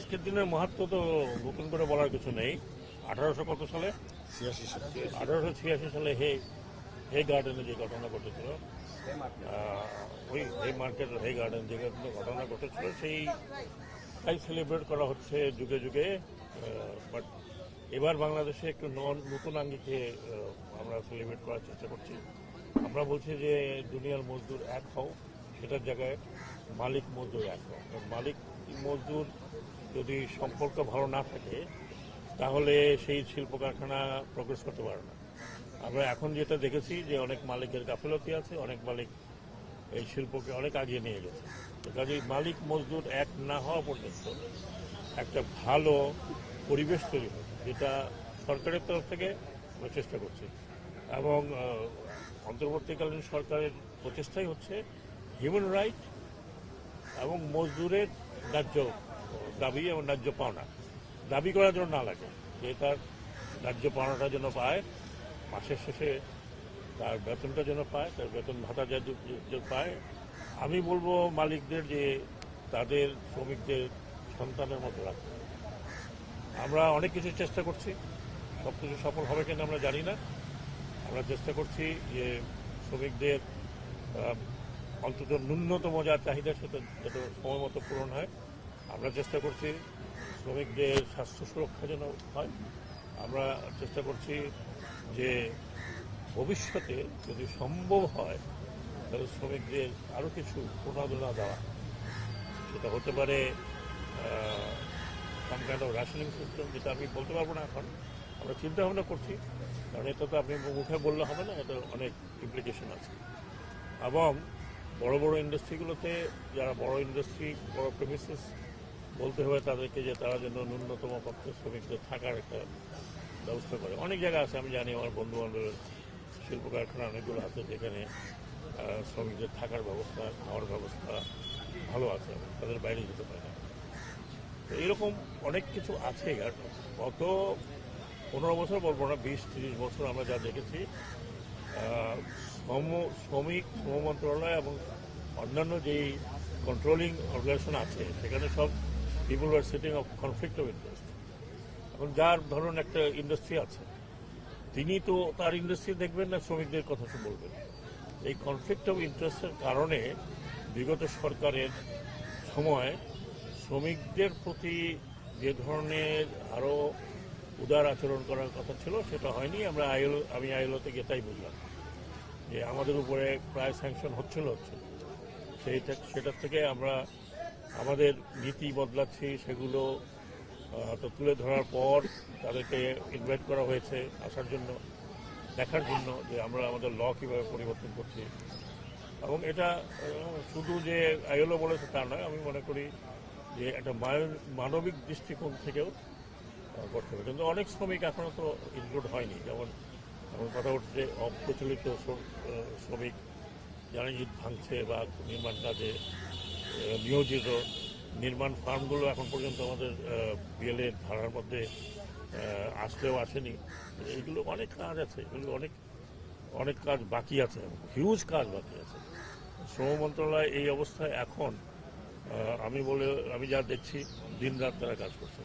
আজকের দিনের মাহাত্ম্য তো নতুন করে বলার কিছু নেই। 1800 কত সালে 1886 সালে হে গার্ডেনে যে ঘটনা ঘটেছিল, ওই হে মার্কেট হে গার্ডেন যে ঘটনা ঘটেছিল সেইটাই সেলিব্রেট করা হচ্ছে যুগে যুগে। বাট এবার বাংলাদেশে একটু নতুন আঙ্গিকে আমরা সেলিব্রেট করার চেষ্টা করছি। আমরা বলছি যে দুনিয়ার মজদুর এক হও, সেটার জায়গায় মালিক মজদুর এক হও। মালিক মজদুর যদি সম্পর্ক ভালো না থাকে তাহলে সেই শিল্প কারখানা প্রগ্রেস করতে পারে না। আমরা এখন যেটা দেখেছি যে অনেক মালিকের গাফিলতি আছে, অনেক মালিক এই শিল্পকে অনেক আগিয়ে নিয়ে গেছে। তো কাজেই মালিক মজদুর এক না হওয়া পর্যন্ত একটা ভালো পরিবেশ তৈরি হয়, যেটা সরকারের তরফ থেকে আমরা চেষ্টা করছি। এবং অন্তর্বর্তীকালীন সরকারের প্রচেষ্টাই হচ্ছে হিউম্যান রাইট এবং মজদুরের ন্যায্য দাবি এবং ন্যায্য পাওনা দাবি করার জন্য না লাগে, যে তার ন্যায্য পাওনাটা যেন পায়, মাসের শেষে তার বেতনটা যেন পায়, তার বেতন ভাতা যে পায়। আমি বলবো মালিকদের যে তাদের শ্রমিকদের সন্তানের মতো রাখতে। আমরা অনেক কিছু চেষ্টা করছি, সব কিছু সফল হবে কিনা আমরা জানি না। আমরা চেষ্টা করছি যে শ্রমিকদের অন্তত ন্যূনতম যা চাহিদা সেটা যাতে সময় মতো পূরণ হয়। আমরা চেষ্টা করছি শ্রমিকদের স্বাস্থ্য সুরক্ষা যেন হয়। আমরা চেষ্টা করছি যে ভবিষ্যতে যদি সম্ভব হয় তাহলে শ্রমিকদের আরও কিছু প্রণোদনা দেওয়া, সেটা হতে পারে some kind of rationing system, যেটা আমি বলতে পারবো না এখন। আমরা চিন্তা ভাবনা করছি, কারণ এটা তো আপনি মুখে বললে হবে না, এটা অনেক ইমপ্লিকেশন আছে। এবং বড় বড় ইন্ডাস্ট্রিগুলোতে যারা বড় ইন্ডাস্ট্রি, বড় প্রেমিসেস, বলতে হবে তাদেরকে যে তারা যেন ন্যূনতম পক্ষে শ্রমিকদের থাকার একটা ব্যবস্থা করে। অনেক জায়গা আছে, আমি জানি আমার বন্ধু বান্ধবের শিল্প কারখানা অনেকগুলো আছে যেখানে শ্রমিকদের থাকার ব্যবস্থা, খাওয়ার ব্যবস্থা ভালো আছে, তাদের বাইরে যেতে পারে না। তো এইরকম অনেক কিছু আছে। আর গত 15 বছর বলবো না, 20-30 বছর আমরা যা দেখেছি, শ্রম মন্ত্রণালয় এবং অন্যান্য যেই কন্ট্রোলিং অর্গানাইজেশন আছে সেখানে সব people are sitting of conflict of interest. এখন যার ধরুন একটা ইন্ডাস্ট্রি আছে, তিনি তো তার ইন্ডাস্ট্রি দেখবেন না, শ্রমিকদের কথা তো বলবেন। এই কনফ্লিক্ট অফ ইন্টারেস্টের কারণে বিগত সরকারের সময় শ্রমিকদের প্রতি যে ধরনের আরও উদার আচরণ করার কথা ছিল সেটা হয়নি। আমি আইএলওতে গিয়ে তাই বুঝলাম যে আমাদের উপরে প্রায় স্যাংশন হচ্ছিল। সেটার থেকে আমরা আমাদের নীতি বদলাচ্ছি, সেগুলো তো তুলে ধরার পর তাদেরকে ইনভাইট করা হয়েছে আসার জন্য, দেখার জন্য যে আমরা আমাদের ল কীভাবে পরিবর্তন করছি। এবং এটা শুধু যে আইএলও বলেছে তা নয়, আমি মনে করি যে একটা মানবিক দৃষ্টিকোণ থেকেও করতে হবে। কিন্তু অনেক শ্রমিক এখনও তো ইনক্লুড হয়নি। যেমন কথা উঠছে অপ্রচলিত শ্রমিক যারা ইট ভাঙছে বা নির্মাণ কাজে নিয়োজিত, নির্মাণ ফার্মগুলো এখন পর্যন্ত আমাদের বিএলএ ধারার মধ্যে আসলেও আসেনি। এইগুলো অনেক কাজ আছে, এগুলো অনেক কাজ বাকি আছে, হিউজ কাজ বাকি আছে। শ্রম মন্ত্রণালয় এই অবস্থায় এখন আমি যা দেখছি দিন রাত তারা কাজ করছে।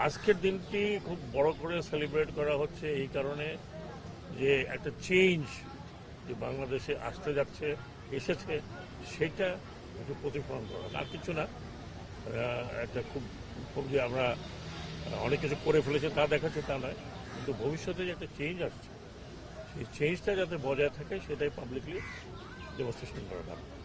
আজকের দিনটি খুব বড় করে সেলিব্রেট করা হচ্ছে এই কারণে যে একটা চেঞ্জ যে বাংলাদেশে আসতে যাচ্ছে, এসেছে, সেটা একটু প্রতিফলন করা, আর কিছু না। একটা খুব যে আমরা অনেক কিছু করে ফেলেছে তা দেখাচ্ছে তা নয়, কিন্তু ভবিষ্যতে যে একটা চেঞ্জ আসছে সেই চেঞ্জটা যাতে বজায় থাকে সেটাই পাবলিকলি ডেমনস্ট্রেশন করা দরকার।